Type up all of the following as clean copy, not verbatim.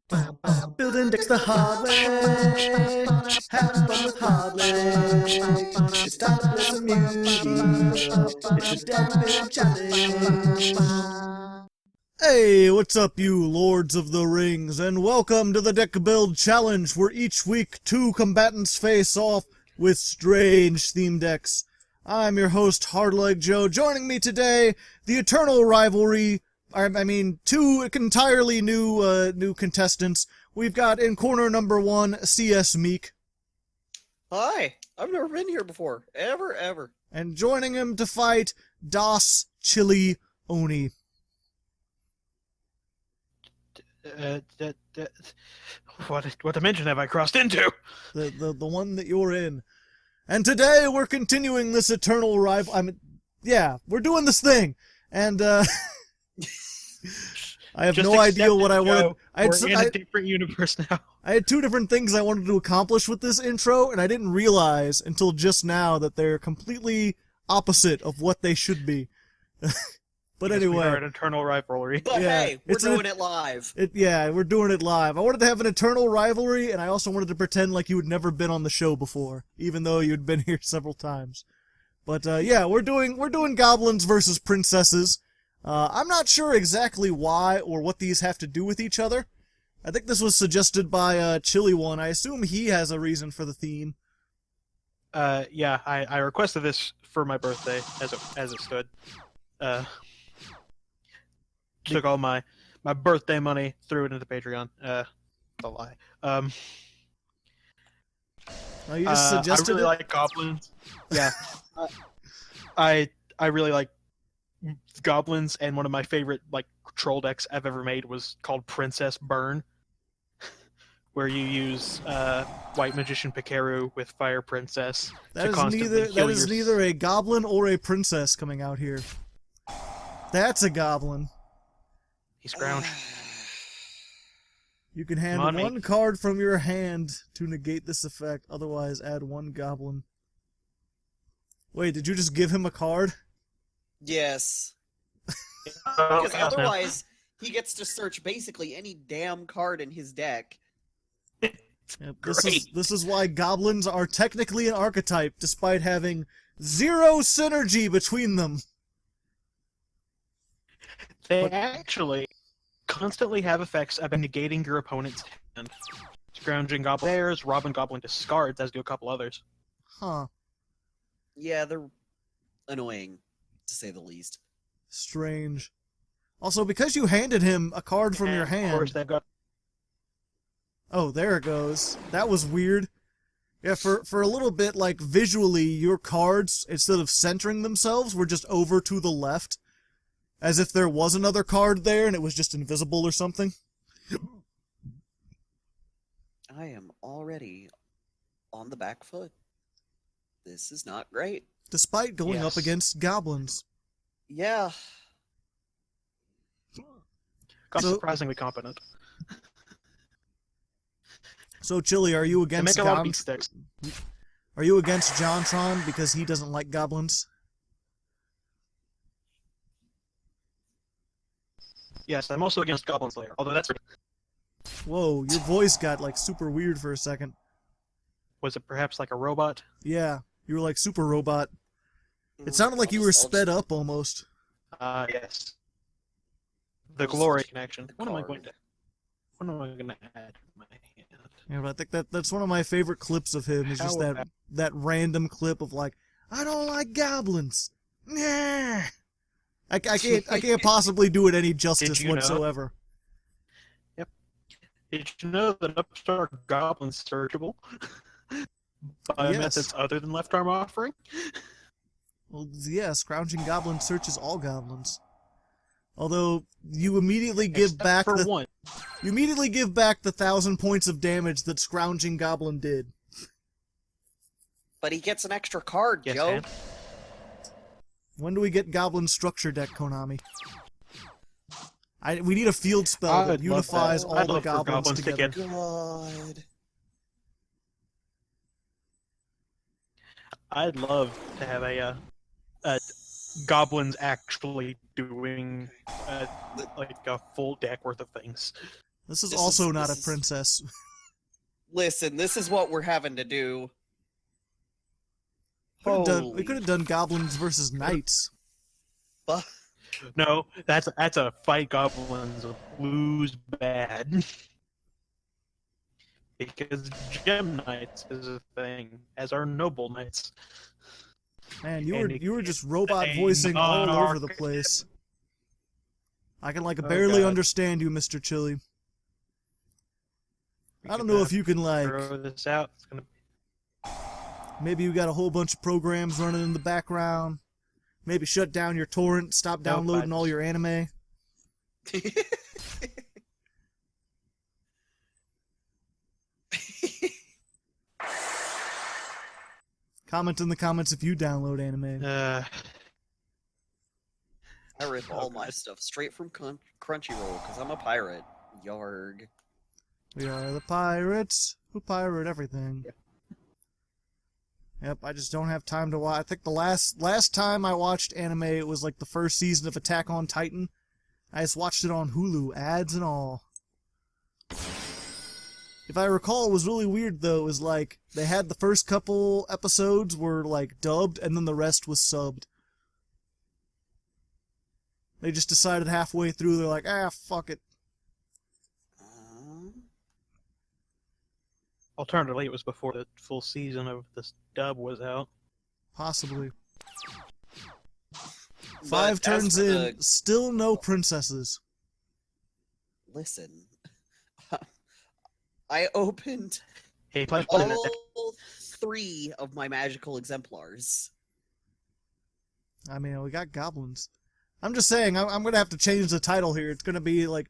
Building decks the hard way. Have fun with Hardleg. It's time to play some Yugioh. It's the Deck Build Challenge. Hey, what's up, you Lords of the Rings, and welcome to the Deck Build Challenge, where each week two combatants face off with strange theme decks. I'm your host, Hardleg Joe. Joining me today, the eternal rivalry. Two entirely new contestants. We've got in corner number one, CSMeek. Hi, I've never been here before. Ever. And joining him to fight, DasChillyOne. What dimension have I crossed into? The one that you're in. And today we're continuing this eternal rival. We're doing this thing. And, I have no idea what I wanted. We're in a different universe now. I had two different things I wanted to accomplish with this intro, and I didn't realize until just now that they're completely opposite of what they should be. But anyway, we are an eternal rivalry. But yeah, hey, we're doing it live. We're doing it live. I wanted to have an eternal rivalry, and I also wanted to pretend like you had never been on the show before, even though you'd been here several times. But we're doing goblins versus princesses. I'm not sure exactly why or what these have to do with each other. I think this was suggested by ChillyOne. I assume he has a reason for the theme. I requested this for my birthday as it stood. Took all my birthday money, threw it into Patreon. A lie. You just suggested I really like goblins. Yeah. I really like goblins, and one of my favorite troll decks I've ever made was called Princess Burn, where you use White Magician Pikaru with Fire Princess to constantly heal is neither a goblin or a princess coming out here. That's a goblin. He's scrounged. You can hand one card from your hand to negate this effect, otherwise add one goblin. Wait, did you just give him a card? Yes. Because otherwise, he gets to search basically any damn card in his deck. Yep, this is why goblins are technically an archetype, despite having zero synergy between them. They actually constantly have effects of negating your opponent's hand. Scrounging Goblin Bears, Robin Goblin discards, as do a couple others. Huh. Yeah, they're annoying, to say the least. Strange. Also, because you handed him a card from your hand... Of course, they've got... Oh, there it goes. That was weird. Yeah, for a little bit, visually, your cards, instead of centering themselves, were just over to the left. As if there was another card there and it was just invisible or something. I am already on the back foot. This is not great. Despite going up against goblins. Yeah. Got surprisingly competent. So, Chili, are you against They make a lot of beat sticks. Are you against Jontron because he doesn't like goblins? Yes, I'm also against Goblin Slayer, although that's... Whoa, your voice got, super weird for a second. Was it perhaps like a robot? Yeah, you were like super robot. It sounded like you were sped up almost. Yes. The glory connection. What am I going to add to my hand? Yeah, but I think that's one of my favorite clips of him, is just that random clip of I don't like goblins. Nah. I can't possibly do it any justice whatsoever. Yep. Did you know that Upstart Goblin's searchable by methods other than left arm offering? Well, yeah, Scrounging Goblin searches all goblins. Although you immediately give back the 1,000 points of damage that Scrounging Goblin did. But he gets an extra card, yes, Joe. Man. When do we get Goblin Structure Deck, Konami? We need a field spell that unifies all the goblins together. God. I'd love to have a goblins actually doing like a full deck worth of things. This is also not a princess. Listen, this is what we're having to do. We could have done goblins versus knights. No, that's a fight goblins lose bad. Because gem knights is a thing, as are noble knights. Man, you were just robot voicing all over the place. I can barely understand you, Mr. Chili. I don't know if you can throw this out. It's gonna... Maybe you got a whole bunch of programs running in the background. Maybe shut down your torrent, stop downloading all your anime. Comment in the comments if you download anime. I rip all my stuff straight from Crunchyroll because I'm a pirate. Yarg. We are the pirates who pirate everything. Yep, I just don't have time to watch. I think the last time I watched anime, it was like the first season of Attack on Titan. I just watched it on Hulu, ads and all. If I recall, it was really weird though, is like, they had the first couple episodes were like dubbed, and then the rest was subbed. They just decided halfway through, they're like, fuck it. Alternatively, it was before the full season of this dub was out. Possibly. 5 turns in, still no princesses. Listen. I opened all 3 of my magical exemplars. I mean, we got goblins. I'm just saying, I'm going to have to change the title here. It's going to be like,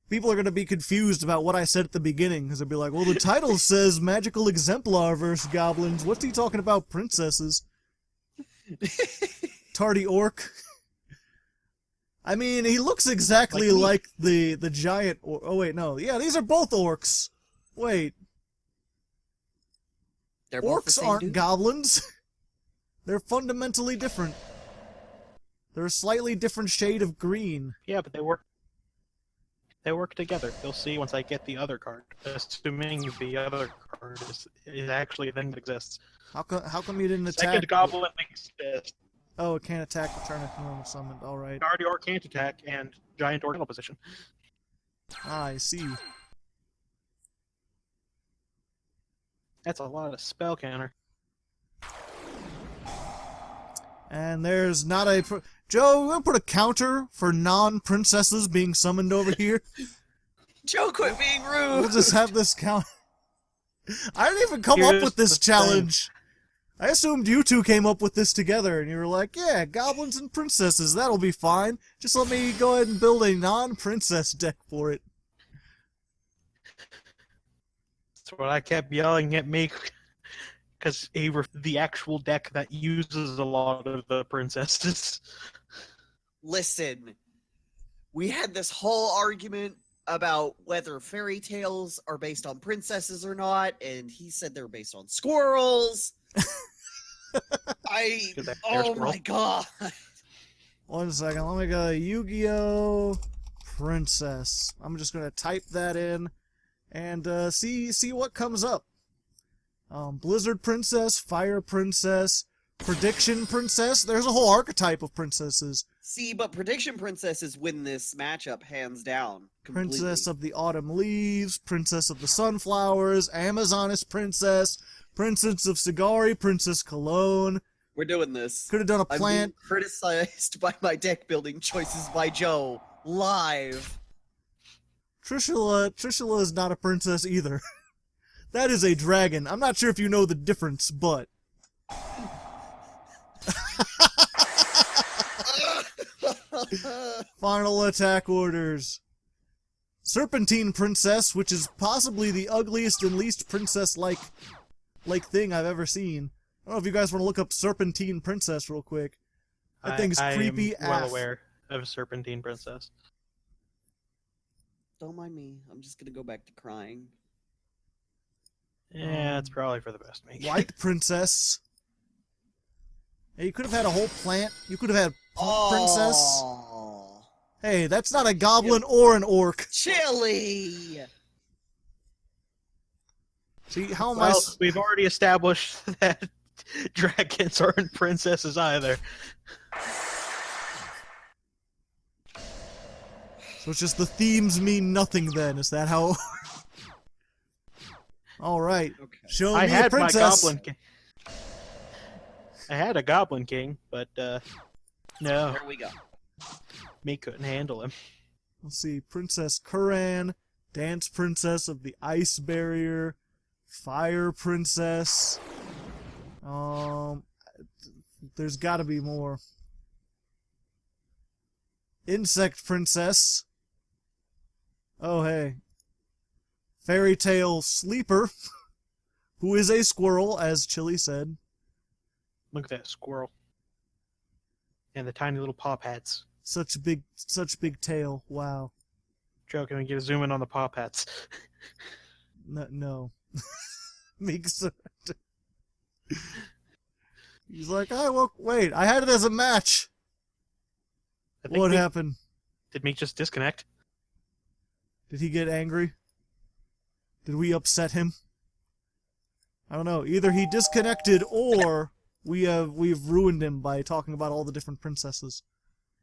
people are going to be confused about what I said at the beginning, because they'll be like, well, the title says magical exemplar versus goblins. What's he talking about, princesses? Tardy orc. I mean, he looks exactly like the giant oh, wait, no. Yeah, these are both orcs. Wait. They're both orcs aren't goblins. They're fundamentally different. They're a slightly different shade of green. Yeah, but they work together. You'll see once I get the other card. Assuming the other card is actually a thing that exists. How come you didn't attack? Second goblin exists. Oh, it can't attack the turn if normal summoned. Alright. Tardy orc can't attack, and giant orc in position. Ah, I see. That's a lot of spell counter. And there's not a... Joe, you want to put a counter for non-princesses being summoned over here? Joe, quit being rude! We'll just have this count. I didn't even come up with this challenge. I assumed you two came up with this together, and you were like, yeah, goblins and princesses, that'll be fine. Just let me go ahead and build a non-princess deck for it. That's what I kept yelling at me. Because the actual deck that uses a lot of the princesses. Listen, we had this whole argument about whether fairy tales are based on princesses or not, and he said they're based on squirrels. Oh my god. 1 second, let me go Yu-Gi-Oh! Princess. I'm just gonna type that in and see what comes up. Blizzard Princess, Fire Princess, Prediction Princess. There's a whole archetype of princesses. See, but Prediction Princesses win this matchup hands down. Completely. Princess of the Autumn Leaves, Princess of the Sunflowers, Amazoness Princess, Princess of Sagarin, Princess Colin. We're doing this. Could have done a plant. I'm being criticized by my deck building choices by Joe live. Trishula is not a princess either. That is a dragon. I'm not sure if you know the difference, but... Final attack orders. Serpentine Princess, which is possibly the ugliest and least princess-like thing I've ever seen. I don't know if you guys want to look up Serpentine Princess real quick. That thing's creepy I am well aware of Serpentine Princess. Don't mind me. I'm just gonna go back to crying. Yeah, it's probably for the best, mate. White Princess. Hey, you could have had a whole plant. You could have had Princess. Hey, that's not a goblin or an orc. Chili! See, how am Well, we've already established that dragons aren't princesses either. So it's just the themes mean nothing then, is that how... Alright, Okay. show I me a had my princess! goblin king. I had a goblin king, but no, There we go. me couldn't handle him. Let's see, Princess Curran, Dance Princess of the Ice Barrier, Fire Princess. There's gotta be more. Insect Princess. Oh, hey. Fairy Tale Sleeper, who is a squirrel, as Chili said. Look at that squirrel. And the tiny little paw pads. Such big tail. Wow. Joe, can we get a zoom in on the paw pads? No. Makes it. He's like, wait, I had it as a match. I think What happened? Did Meek just disconnect? Did he get angry? Did we upset him? I don't know. Either he disconnected or we've ruined him by talking about all the different princesses.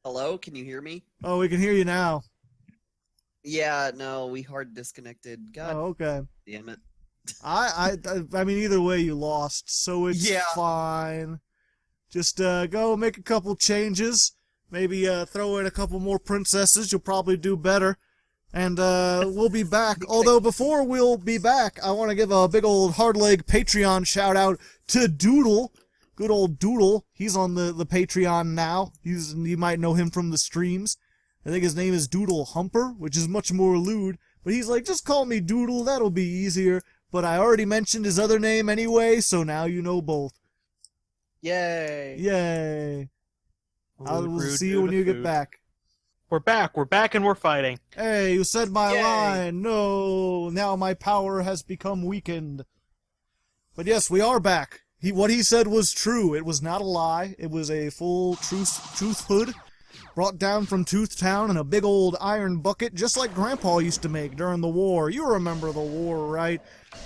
Hello, can you hear me? Oh, we can hear you now. Yeah, no, we hard disconnected. God Oh, okay. damn it. I mean, either way, you lost, so it's Yeah. fine. Just go make a couple changes. Maybe throw in a couple more princesses. You'll probably do better. And we'll be back. Although before we'll be back, I want to give a big old Hardleg Patreon shout out to Doodle. Good old Doodle. He's on the Patreon now. You might know him from the streams. I think his name is Doodle Humper, which is much more lewd. But he's like, just call me Doodle. That'll be easier. But I already mentioned his other name anyway, so now you know both. Yay. Yay. I will Rude see to you when the you get food. back. We're back, and we're fighting. Hey, you said my Yay. line. No, now my power has become weakened. But yes, we are back. What he said was true. It was not a lie. It was a full truthhood brought down from Tooth Town in a big old iron bucket, just like Grandpa used to make during the war. You remember the war, right?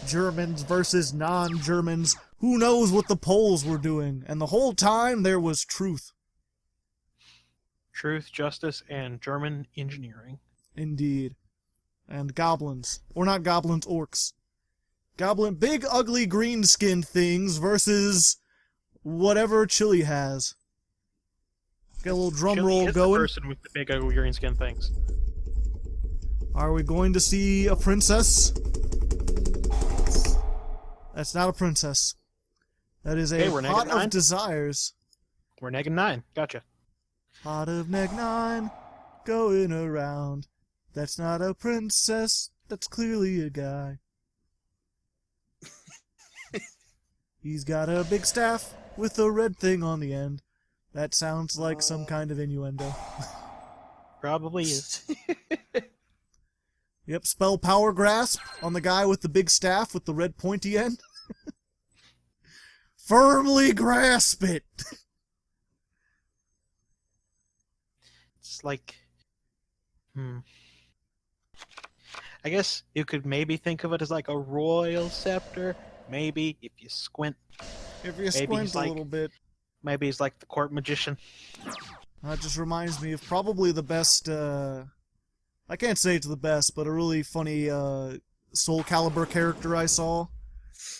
Germans versus non-Germans. Who knows what the Poles were doing? And the whole time there was truth. Truth, justice, and German engineering. Indeed. And goblins. Or not goblins, orcs. Big, ugly, green-skinned things versus whatever Chili has. Get a little drum Chili roll is going. The person with the big ugly green skin things. Are we going to see a princess? That's not a princess. That is a Hey, we're pot -9. of desires. We're -9. Gotcha. Pot of neg 9 going around. That's not a princess. That's clearly a guy. He's got a big staff with a red thing on the end. That sounds like some kind of innuendo. Probably is. Yep, spell power grasp on the guy with the big staff with the red pointy end. Firmly grasp it. It's like, I guess you could maybe think of it as like a royal scepter. Maybe if you squint. If you Maybe squint he's a like- little bit. Maybe he's like the court magician. That just reminds me of probably the best, I can't say it's the best, but a really funny, Soul Calibur character I saw.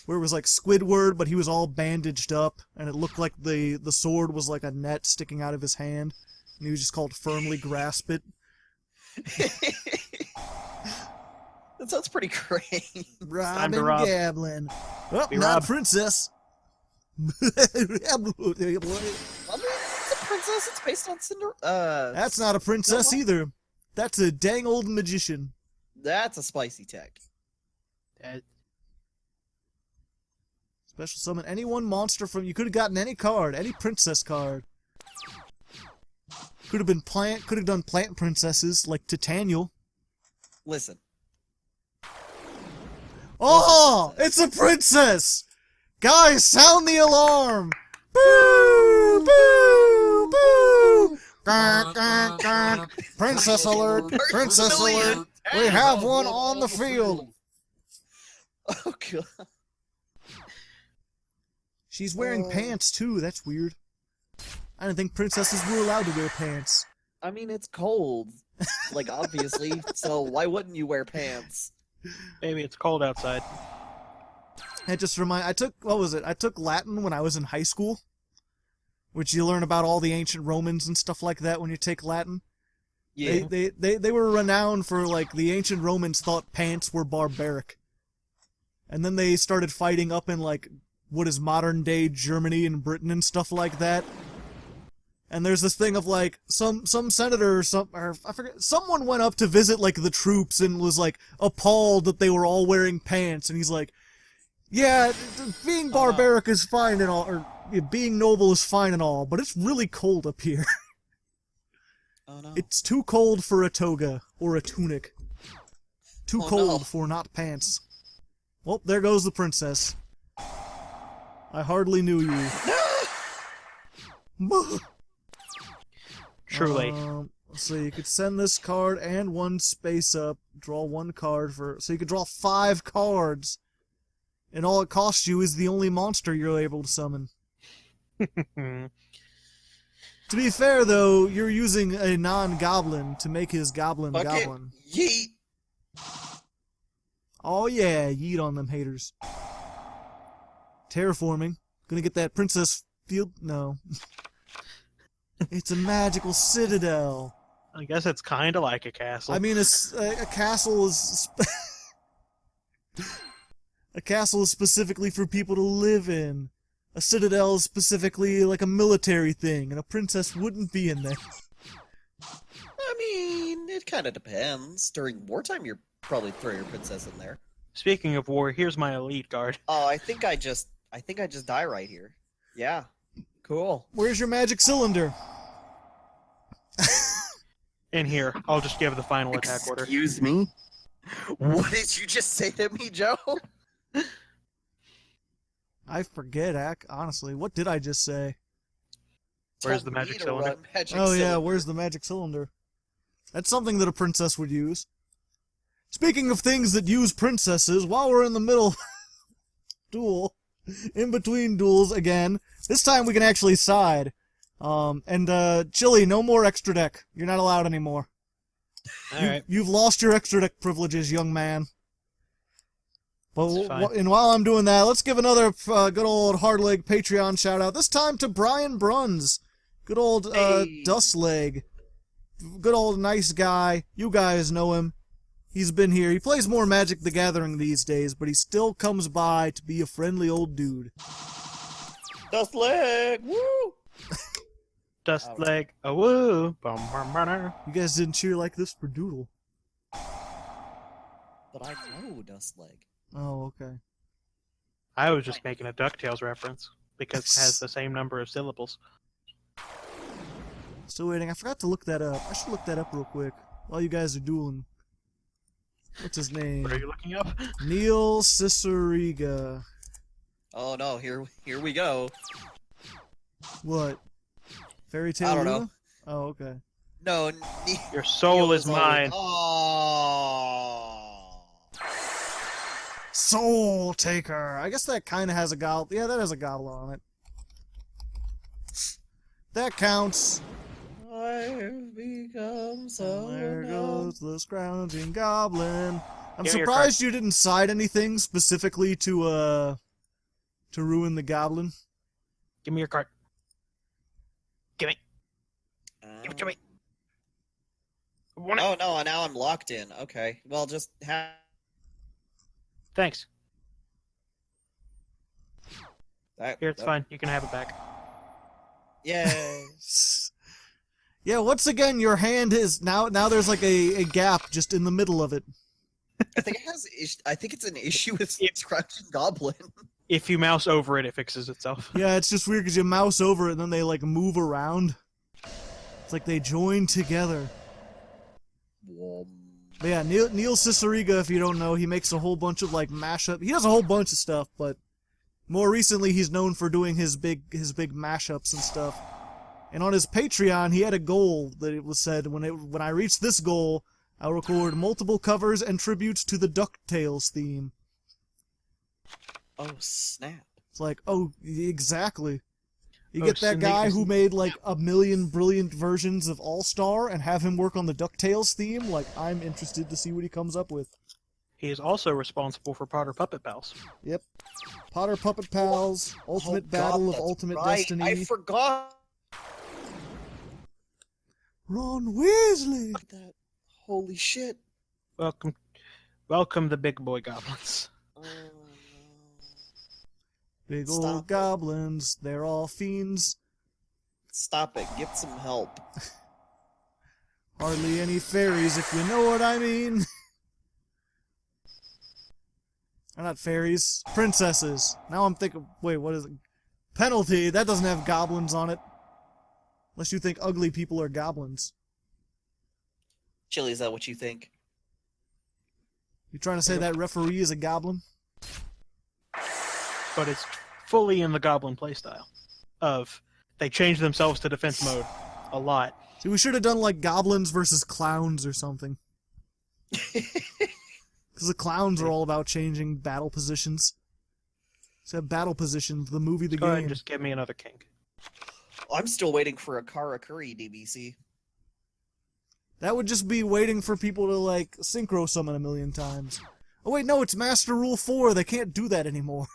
Where it was like Squidward, but he was all bandaged up, and it looked like the sword was like a net sticking out of his hand. And he was just called Firmly Grasp It. That sounds pretty great. Robin to rob. Gablin. Oh, Be not robbed. Princess. I mean, it's a princess. It's based on Cinder. That's not a princess either. That's a dang old magician. That's a spicy tech. Special summon any one monster from... You could have gotten any card. Any princess card. Could have been plant... Could have done plant princesses, like Titaniel. Listen. Oh! It's a princess! Guys, sound the alarm! Boo! Boo! Boo! Gah, gah, gah. Princess alert! Princess alert! We have one on the field! Oh god. She's wearing pants too. That's weird. I didn't think princesses were allowed to wear pants. I mean, it's cold. Like, obviously. So why wouldn't you wear pants? Maybe it's cold outside. That just I took, what was it? I took Latin when I was in high school, which you learn about all the ancient Romans and stuff like that when you take Latin. Yeah. They were renowned for, like, the ancient Romans thought pants were barbaric. And then they started fighting up in, like, what is modern-day Germany and Britain and stuff like that. And there's this thing of, like, some senator or I forget, someone went up to visit, like, the troops and was, like, appalled that they were all wearing pants. And he's like, yeah, being barbaric is fine and all, or being noble is fine and all, but it's really cold up here. Oh no. It's too cold for a toga or a tunic. Too cold for not pants. Well, there goes the princess. I hardly knew you. Truly. Let's see, you could send this card and one space up, draw one card so you could draw 5 cards. And all it costs you is the only monster you're able to summon. To be fair, though, you're using a non-goblin to make his goblin goblin. Yeet! Oh yeah, yeet on them haters. Terraforming. Gonna get that princess field? No. It's a magical citadel. I guess it's kind of like a castle. I mean, a castle is... A castle is specifically for people to live in. A citadel is specifically like a military thing, and a princess wouldn't be in there. I mean, it kind of depends. During wartime, you're probably throw your princess in there. Speaking of war, here's my elite guard. Oh, I think I just die right here. Yeah. Cool. Where's your magic cylinder? In here, I'll just give the final attack order. Excuse me? What did you just say to me, Joe? I forget, honestly. What did I just say? Where's the magic cylinder? Oh yeah, where's the magic cylinder? That's something that a princess would use. Speaking of things that use princesses, while we're in the middle duel, in between duels again, this time we can actually side. Chili, no more extra deck. You're not allowed anymore. Alright. You've lost your extra deck privileges, young man. But and while I'm doing that, let's give another good old Hardleg Patreon shout out. This time to Brian Bruns. Good old Dustleg. Good old nice guy. You guys know him. He's been here. He plays more Magic the Gathering these days, but he still comes by to be a friendly old dude. Dustleg! Woo! Dustleg, a woo! You guys didn't cheer like this for Doodle. But I know Dustleg. Oh, okay. I was just making a DuckTales reference, because it has the same number of syllables. Still waiting. I forgot to look that up. I should look that up real quick while you guys are dueling. What's his name? What are you looking up? Neil Ciceriga. Oh no, here we go. What? Fairy Tale I don't Luna? know. Oh, okay. No, Your soul is mine. Oh. Soul Taker. I guess that kind of has a goblin. Yeah, that has a goblin on it. That counts. I've become so There numb. goes the scrounging goblin. I'm Give me your surprised you didn't side anything specifically to ruin the goblin. Give me your card. Give it. Give it to me. Oh no, now I'm locked in. Okay, well just have. Thanks. That, Here, it's fine. You can have it back. Yay! Yeah, once again, your hand is now there's like a gap just in the middle of it. I think it has. I think it's an issue with Scratching Goblin. If you mouse over it, it fixes itself. Yeah, it's just weird because you mouse over it and then they like move around. It's like they join together. But yeah, Neil Ciceriga, if you don't know, he makes a whole bunch of like mashup. He does a whole bunch of stuff, but more recently he's known for doing his big mashups and stuff. And on his Patreon, he had a goal that it was said when I reach this goal, I'll record multiple covers and tributes to the DuckTales theme. Oh, snap. It's like, oh, exactly. You Oh, get that so guy Nate- who made like a million brilliant versions of All-Star and have him work on the DuckTales theme. Like, I'm interested to see what he comes up with. He is also responsible for Potter Puppet Pals. Yep. Potter Puppet Pals, Ultimate Oh, Battle God, of that's Ultimate right. Destiny. I forgot Ron Weasley! that. Holy shit. Welcome the big boy goblins. Oh, no. Big Stop old it. goblins, they're all fiends. Stop it. Get some help. Hardly any fairies, if you know what I mean. They're not fairies. Princesses. Now I'm thinking, wait, what is it? Penalty, that doesn't have goblins on it. Unless you think ugly people are goblins. Chili, is that what you think? You trying to say that referee is a goblin? But it's fully in the goblin playstyle. They change themselves to defense mode a lot. See, we should have done like goblins versus clowns or something. Because the clowns are all about changing battle positions. So have battle positions, the movie, the Go ahead game. and just give me another king. I'm still waiting for a Currie DBC. That would just be waiting for people to, like, synchro summon a million times. Oh wait, no, it's Master Rule 4. They can't do that anymore.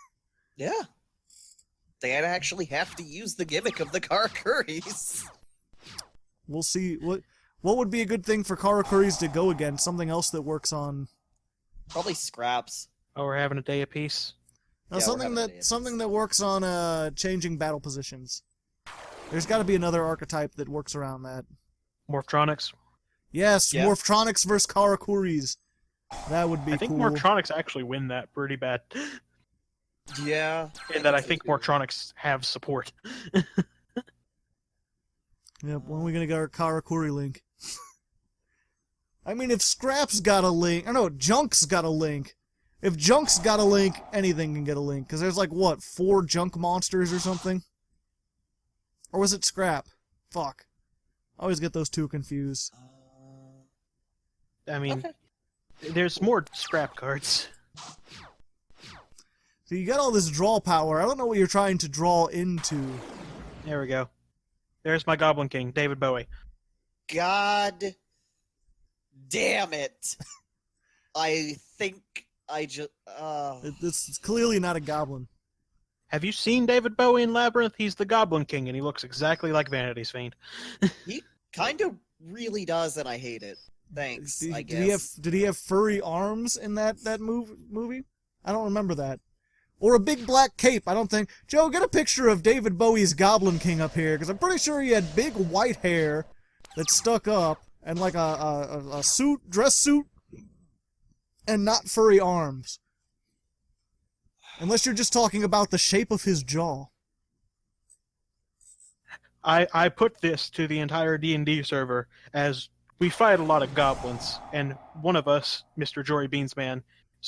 Yeah. They actually have to use the gimmick of the Curries. We'll see. What would be a good thing for Karakuris to go against? Something else that works on... Probably scraps. Oh, we're having a day of peace. No, Yeah, we're having a day of something peace. that works on changing battle positions. There's got to be another archetype that works around that. Morphtronics. Yes, Yeah. Morphtronics versus Karakuris. That would be I think cool. Morphtronics actually win that pretty bad. Yeah. In that I so think too. Morphtronics have support. Yep, when are we gonna get our Karakuri link? I mean, if Scrap's got a link... I know, Junk's got a link. If Junk's got a link, anything can get a link. Because there's like, what, 4 Junk monsters or something? Or was it Scrap? Fuck. I always get those two confused. I mean, Okay. there's more scrap cards. So you got all this draw power. I don't know what you're trying to draw into. There we go. There's my Goblin King, David Bowie. God damn it. I think I just... It's clearly not a goblin. Have you seen David Bowie in Labyrinth? He's the Goblin King, and he looks exactly like Vanity's Fiend. He kind of really does, and I hate it. Thanks, I guess. Did he have furry arms in that movie? I don't remember that. Or a big black cape, I don't think. Joe, get a picture of David Bowie's Goblin King up here, because I'm pretty sure he had big white hair that stuck up, and like a suit, dress suit, and not furry arms. Unless you're just talking about the shape of his jaw. I put this to the entire D&D server as we fight a lot of goblins, and one of us, Mr. Jory Beansman's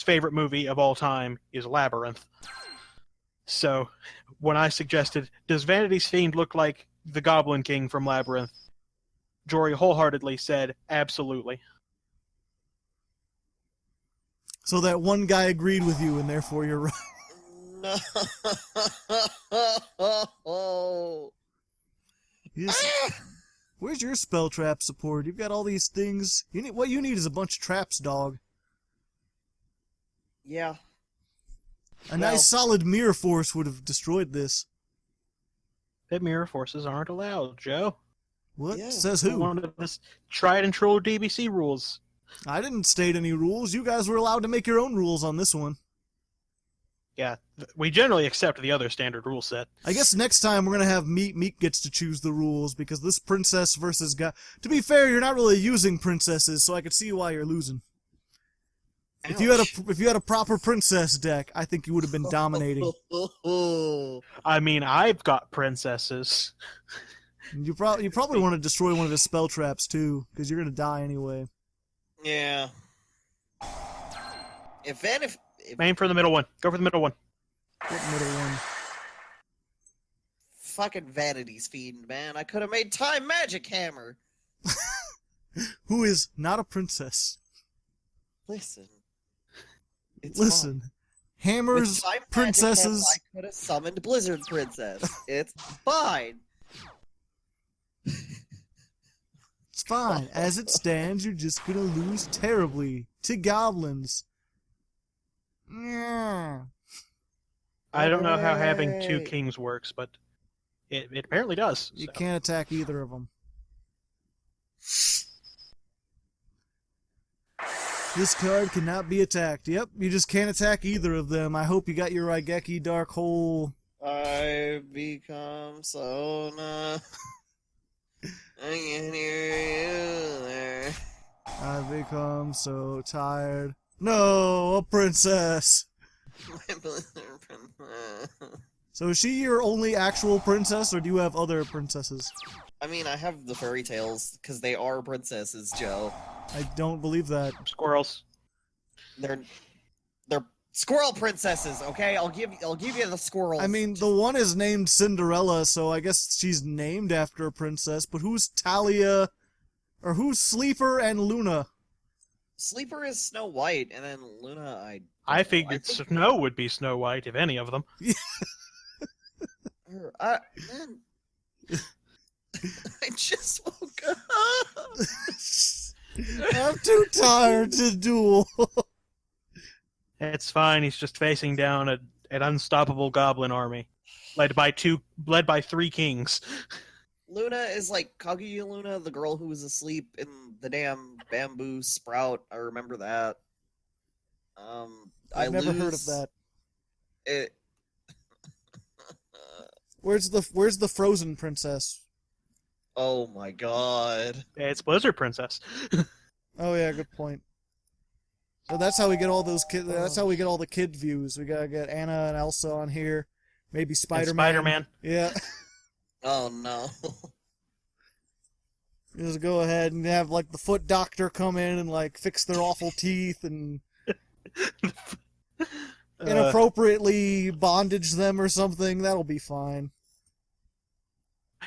favorite movie of all time is Labyrinth. So, when I suggested, does Vanity's Fiend look like the Goblin King from Labyrinth? Jory wholeheartedly said, absolutely. So that one guy agreed with you, and therefore you're right. No. Where's your spell trap support? You've got all these things. What you need is a bunch of traps, dog. Yeah. A nice solid mirror force would have destroyed this. That mirror forces aren't allowed, Joe. What? Yeah. Says who? One of this tried and true DBC rules. I didn't state any rules. You guys were allowed to make your own rules on this one. Yeah, we generally accept the other standard rule set. I guess next time we're gonna have Meek gets to choose the rules, because this princess versus guy... To be fair, you're not really using princesses, so I could see why you're losing. If you had a proper princess deck, I think you would have been dominating. I mean, I've got princesses. You probably want to destroy one of his spell traps too, because you're gonna die anyway. Yeah. If Aim for the middle one. Go for the middle one. What middle one? fucking Vanity's Fiend, man, I could have made Time Magic Hammer. Who is not a princess. Listen. It's Listen. fine. hammers With my magic princesses. hands, I could have summoned Blizzard Princess. It's fine. It's fine. As it stands, you're just gonna lose terribly to goblins. Yeah. I don't know how having two Hooray. kings works, but it apparently does. You so. can't attack either of them. This card cannot be attacked. Yep, you just can't attack either of them. I hope you got your Raigeki Dark Hole. I've become so numb. I can hear you there. I've become so tired. No, a princess. My Blizzard Princess. So is she your only actual princess, or do you have other princesses? I mean, I have the fairy tales because they are princesses, Joe. I don't believe that. Squirrels. They're squirrel princesses. Okay, I'll give you the squirrels. I mean, the one is named Cinderella, so I guess she's named after a princess, but who's Talia? Or who's Sleeper and Luna? Sleeper is Snow White, and then Luna, I figured Snow would be Snow White, if any of them. Man, I just woke up. I'm too tired to duel. It's fine. He's just facing down an unstoppable goblin army, led by three kings. Luna is like Kaguya Luna, the girl who was asleep in the damn bamboo sprout. I remember that. I've never heard of that. It. Where's the frozen princess? Oh my god. It's Blizzard Princess. Oh yeah, good point. So that's how we get all those kids. That's how we get all the kid views. We gotta get Anna and Elsa on here. Maybe Spider-Man. Spider-Man. Yeah. Oh no. Just go ahead and have like the foot doctor come in and like fix their awful teeth and inappropriately bondage them or something. That'll be fine.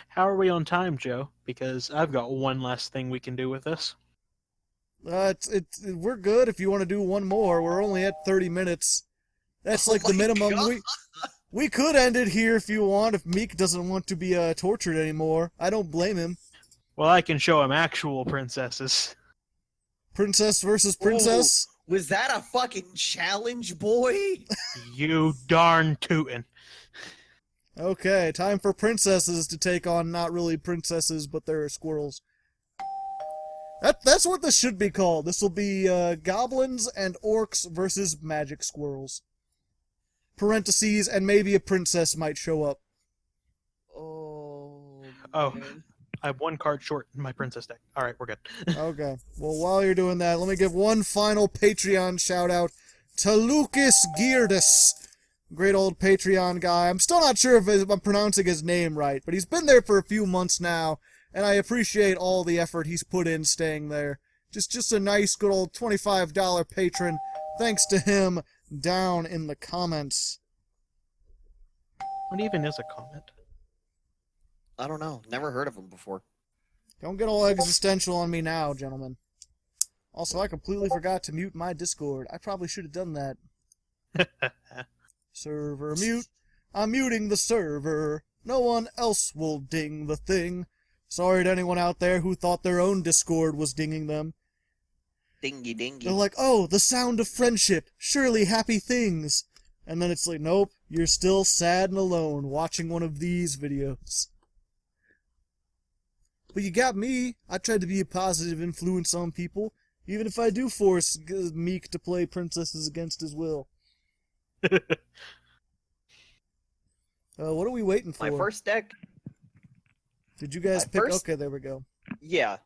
How are we on time, Joe? Because I've got one last thing we can do with this. We're good if you want to do one more. We're only at 30 minutes. That's like the my minimum. God. We could end it here if you want, if Meek doesn't want to be tortured anymore. I don't blame him. Well, I can show him actual princesses. Princess versus princess? Ooh, was that a fucking challenge, boy? You darn tootin'. Okay, time for princesses to take on not really princesses, but they're squirrels. That's what this should be called. This will be goblins and orcs versus magic squirrels. Parentheses, and maybe a princess might show up. Oh. Oh. man. I have one card short in my princess deck. All right, we're good. Okay, well, while you're doing that, let me give one final Patreon shout-out to Lucas Geerdes. Great old Patreon guy. I'm still not sure if I'm pronouncing his name right, but he's been there for a few months now, and I appreciate all the effort he's put in staying there. Just a nice, good old $25 patron. Thanks to him down in the comments. What even is a comment? I don't know. Never heard of him before. Don't get all existential on me now, gentlemen. Also, I completely forgot to mute my Discord. I probably should have done that. Server mute. I'm muting the server. No one else will ding the thing. Sorry to anyone out there who thought their own Discord was dinging them. Dingy dingy. They're like, oh, the sound of friendship. Surely happy things. And then it's like, nope, you're still sad and alone watching one of these videos. But you got me. I tried to be a positive influence on people, even if I do force Meek to play princesses against his will. What are we waiting for? My first deck? Did you guys my pick? first- Okay, there we go. Yeah.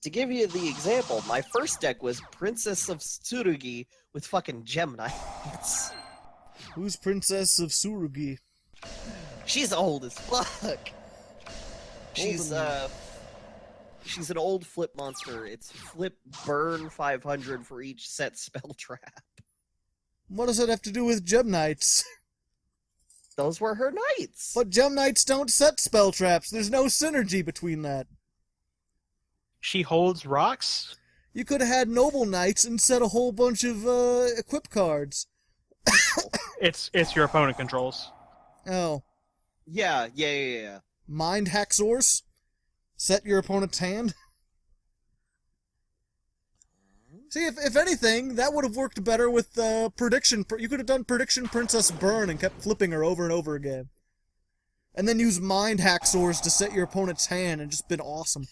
To give you the example, my first deck was Princess of Tsurugi with fucking gem knights. Who's Princess of Tsurugi? She's old as fuck. She's an old flip monster. It's flip burn 500 for each set spell trap. What does that have to do with gem knights? Those were her knights. But gem knights don't set spell traps. There's no synergy between that. She holds rocks? You could have had noble knights and set a whole bunch of equip cards. It's your opponent controls. Oh. Yeah. Mind Haxors? Set your opponent's hand? See, if anything, that would have worked better with prediction. You could have done prediction Princess Burn and kept flipping her over and over again. And then use Mind Haxors to set your opponent's hand and just been awesome.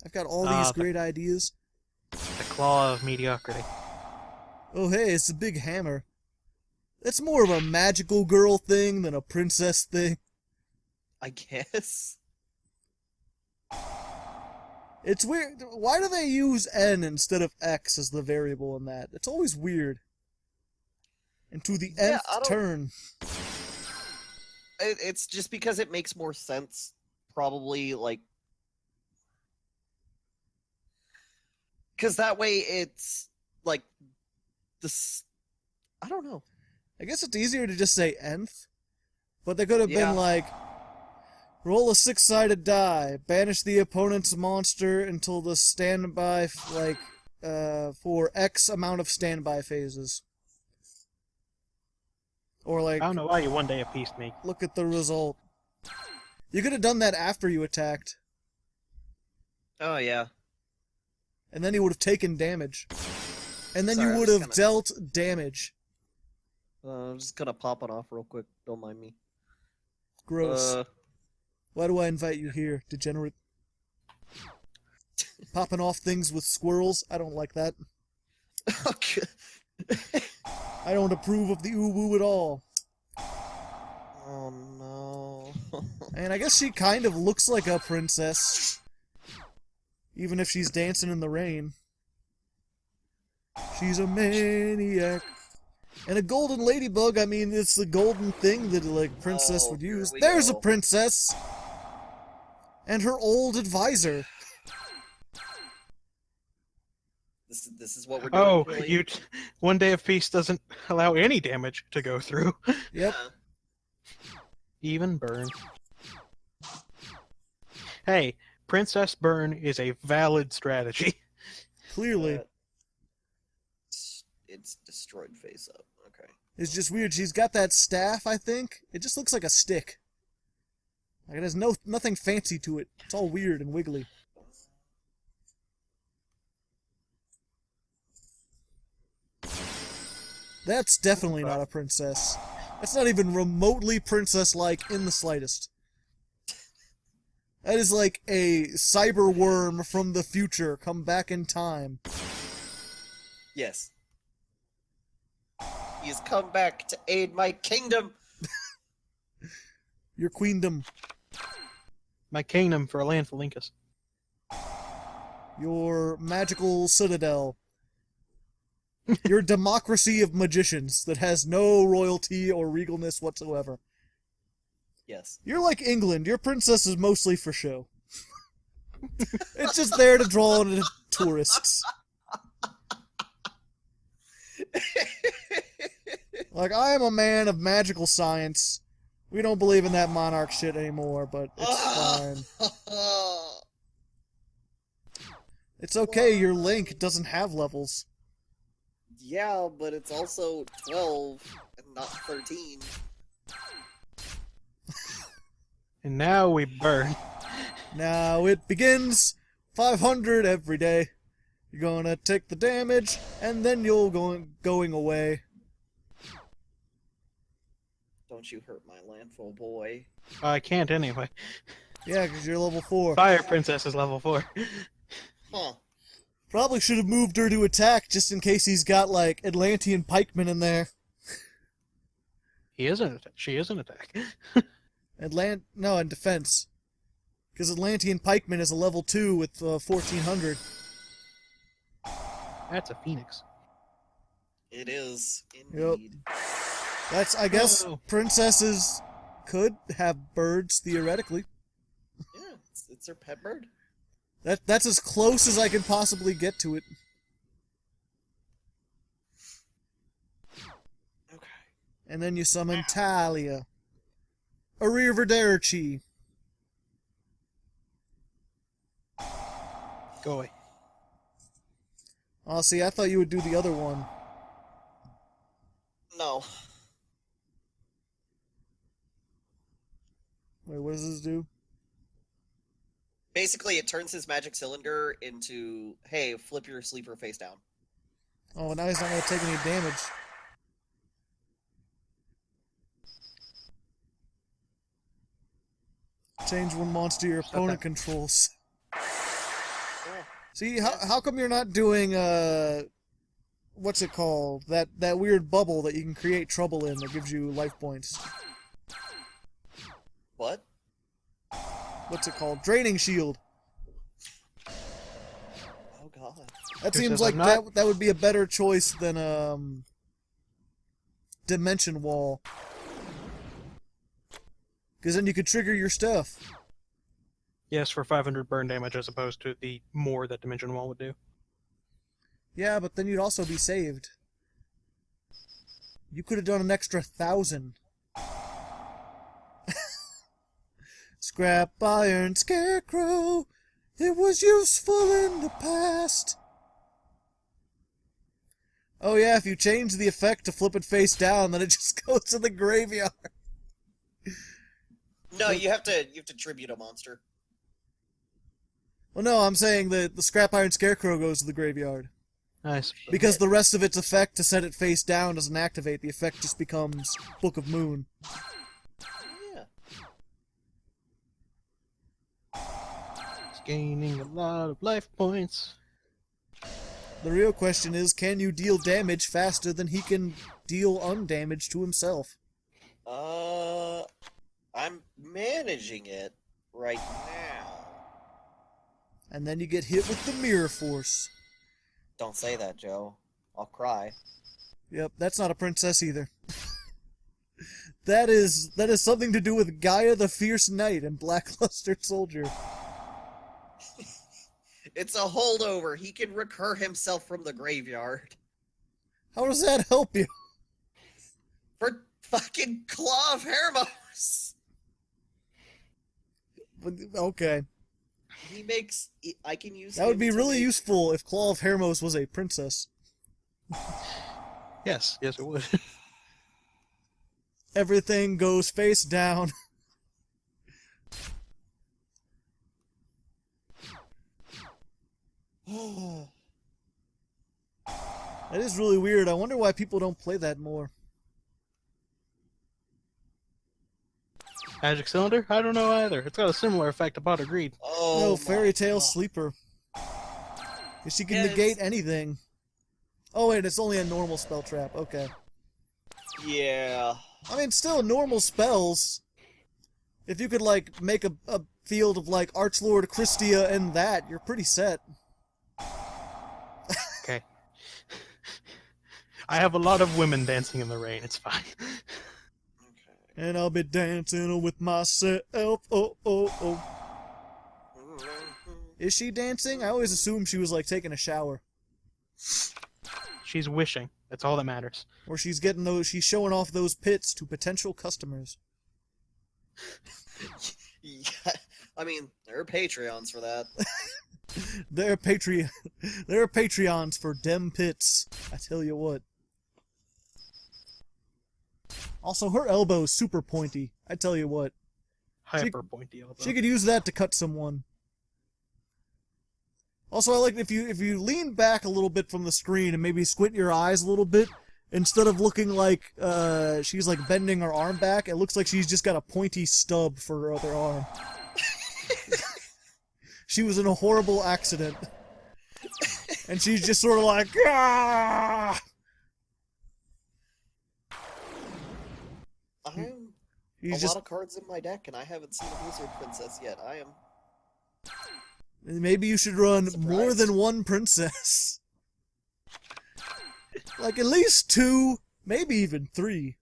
I've got all these great ideas. The claw of mediocrity. Oh hey, it's a big hammer. It's more of a magical girl thing than a princess thing. I guess. It's weird. Why do they use N instead of X as the variable in that? It's always weird. And to the nth turn. It's just because it makes more sense. Probably, like... Because that way it's, like, this... I don't know. I guess it's easier to just say nth. But they could have been like... Roll a 6-sided die. Banish the opponent's monster until the standby, for X amount of standby phases. Or like... I don't know why you one day appeased me. Look at the result. You could have done that after you attacked. Oh, yeah. And then you would have taken damage. And then Sorry, you would have dealt damage. I'm just gonna pop it off real quick. Don't mind me. Gross. Why do I invite you here, degenerate? Popping off things with squirrels? I don't like that. Okay. I don't approve of the ooh-woo at all. Oh, no. And I guess she kind of looks like a princess. Even if she's dancing in the rain. She's a maniac. And a golden ladybug, I mean, it's the golden thing that, like, princess would use. There's a princess! And her old advisor. This is what we're doing. Oh, really. One day of peace doesn't allow any damage to go through. Yep. Even burn. Hey, Princess Burn is a valid strategy. Clearly. It's destroyed face up. Okay. It's just weird. She's got that staff, I think. It just looks like a stick. Like it has nothing fancy to it. It's all weird and wiggly. That's definitely not a princess. That's not even remotely princess-like in the slightest. That is like a cyber worm from the future come back in time. Yes. He has come back to aid my kingdom. Your queendom. My kingdom for a land for Linkus. Your magical citadel. Your democracy of magicians that has no royalty or regalness whatsoever. Yes. You're like England. Your princess is mostly for show. It's just there to draw in tourists. Like, I am a man of magical science. We don't believe in that monarch shit anymore, but it's fine. It's okay, your Link doesn't have levels. Yeah, but it's also 12 and not 13. And now we burn. Now it begins 500 every day. You're gonna take the damage, and then you'll going away. Don't you hurt my landfall boy. I can't anyway. Yeah, because you're level 4. Fire Princess is level 4. Huh. Probably should have moved her to attack, just in case he's got, like, Atlantean pikemen in there. He is an attack. She is an attack. No, in defense. Because Atlantean pikeman is a level 2 with 1400. That's a phoenix. It is, indeed. Yep. That's, I guess, Oh. princesses could have birds, theoretically. Yeah, it's her pet bird. That's as close as I can possibly get to it. Okay. And then you summon Talia. Arrivederci. Go away. Oh, see, I thought you would do the other one. No. Wait, what does this do? Basically, it turns his magic cylinder into, hey, flip your sleeper face down. Oh, now he's not going to take any damage. Change one monster your opponent controls. See, how come you're not doing, what's it called? That weird bubble that you can create trouble in that gives you life points. What? What's it called? Draining Shield. Oh, God. That Who seems says like I'm not? that would be a better choice than, Dimension Wall. Because then you could trigger your stuff. Yes, for 500 burn damage as opposed to the more that Dimension Wall would do. Yeah, but then you'd also be saved. You could have done an extra 1,000. Scrap Iron Scarecrow, it was useful in the past. Oh yeah, if you change the effect to flip it face down, then it just goes to the graveyard. No, you have to tribute a monster. Well, no, I'm saying that the Scrap Iron Scarecrow goes to the graveyard. Nice. Because the rest of its effect to set it face down doesn't activate, the effect just becomes Book of Moon. Yeah. It's gaining a lot of life points. The real question is, can you deal damage faster than he can deal undamage to himself? I'm managing it right now. And then you get hit with the Mirror Force. Don't say that, Joe. I'll cry. Yep, that's not a princess either. That is something to do with Gaia the Fierce Knight and Blackluster Soldier. It's a holdover. He can recur himself from the graveyard. How does that help you? For fucking Claw of Hermos! Okay. He makes... I can use That would him be to really make- useful if Claw of Hermos was a princess. Yes, it would. Everything goes face down. That is really weird. I wonder why people don't play that more. Magic Cylinder? I don't know either. It's got a similar effect to Pot of Greed. Oh, No, my Fairy Tale God. Sleeper. She can Yes. negate anything. Oh wait, it's only a normal spell trap. Okay. Yeah. I mean, still normal spells. If you could, like, make a field of, like, Archlord, Christia, and that, you're pretty set. Okay. I have a lot of women dancing in the rain. It's fine. Okay. And I'll be dancing with myself. Oh, oh, oh. Is she dancing? I always assumed she was, like, taking a shower. She's wishing. That's all that matters. Or she's she's showing off those pits to potential customers. Yeah. I mean, there are Patreons for that. They're Patreons for dem pits. I tell you what. Also, her elbow's super pointy. I tell you what. Hyper pointy elbow. She could use that to cut someone. Also, I like if you lean back a little bit from the screen and maybe squint your eyes a little bit, instead of looking like she's like bending her arm back, it looks like she's just got a pointy stub for her other arm. She was in a horrible accident. And she's just sort of like, ah! I have He's a just lot of cards in my deck, and I haven't seen a Wizard Princess yet. I am... maybe you should run more Surprised. than one princess. Like at least 2, maybe even 3.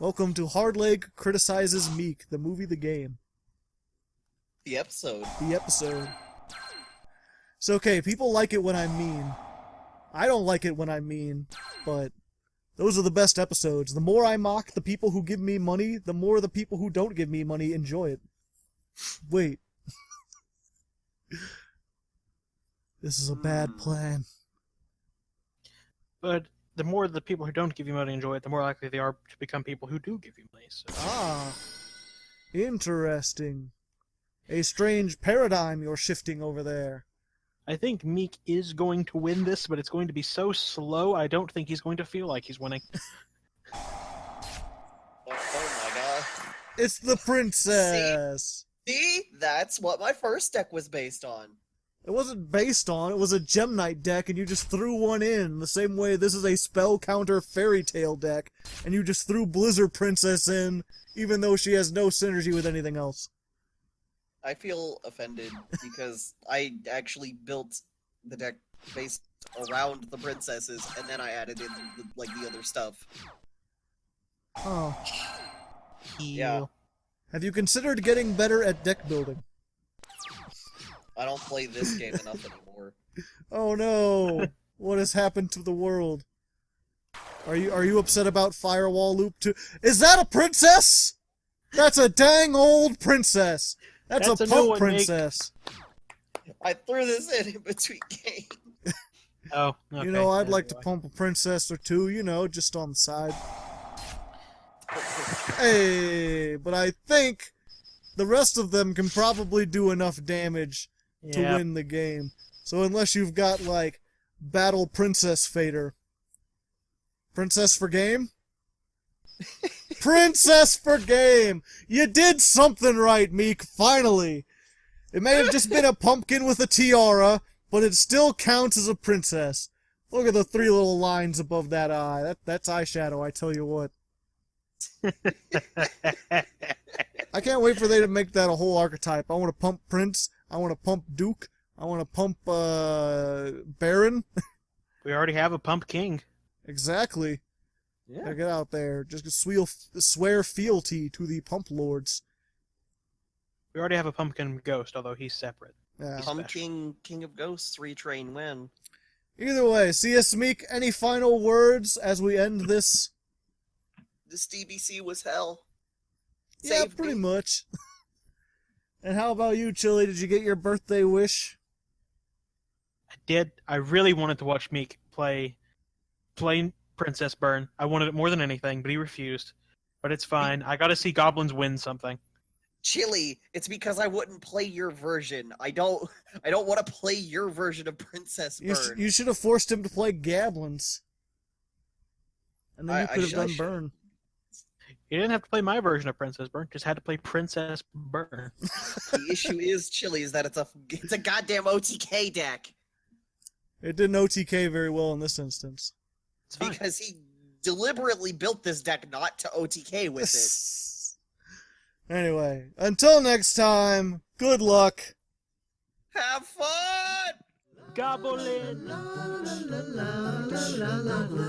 Welcome to Hardleg Criticizes Meek, the movie, the game. The episode. The episode. It's okay, people like it when I'm mean. I don't like it when I'm mean, but those are the best episodes. The more I mock the people who give me money, the more the people who don't give me money enjoy it. Wait. This is a bad plan. But the more the people who don't give you money enjoy it, the more likely they are to become people who do give you money. So. Ah, interesting. A strange paradigm you're shifting over there. I think Meek is going to win this, but it's going to be so slow, I don't think he's going to feel like he's winning. Oh my god. It's the princess. See? That's what my first deck was based on. It wasn't based on, it was a Gem Knight deck, and you just threw one in, the same way this is a spell counter fairy tale deck, and you just threw Blizzard Princess in, even though she has no synergy with anything else. I feel offended because I actually built the deck based around the princesses, and then I added in the other stuff. Oh. Yeah. Have you considered getting better at deck building? I don't play this game enough anymore. Oh no! What has happened to the world? Are you upset about Firewall Loop 2? Is that a princess? That's a dang old princess! That's a punk princess! I threw this in between games. Oh, okay. You know, I'd like to pump a princess or two, you know, just on the side. Hey, but I think the rest of them can probably do enough damage to win the game. So unless you've got, like, Battle Princess Fader. Princess for game? Princess for game! You did something right, Meek, finally! It may have just been a pumpkin with a tiara, but it still counts as a princess. Look at the 3 little lines above that eye. That's eyeshadow, I tell you what. I can't wait for they to make that a whole archetype. I want to pump Prince. I want to pump Duke. I want to pump Baron. We already have a pump king. Exactly. Yeah. Gotta get out there. Just swear fealty to the pump lords. We already have a pumpkin ghost, although he's separate. Yeah. Pumpkin King of Ghosts, 3-train win. Either way, CSMeek, any final words as we end this? This DBC was hell. Yeah, Saved pretty me. much. And how about you, Chili? Did you get your birthday wish? I did. I really wanted to watch Meek play Princess Burn. I wanted it more than anything, but he refused. But it's fine. I gotta see Goblins win something. Chili, it's because I wouldn't play your version. I don't want to play your version of Princess Burn. You should have forced him to play Goblins. And then you could have done Burn. You didn't have to play my version of Princess Burn, just had to play Princess Burn. The issue is, Chili, is that it's a goddamn OTK deck. It didn't OTK very well in this instance. It's fine. Because he deliberately built this deck not to OTK with it. Anyway, until next time, good luck. Have fun! Goblin! La la la la la la la.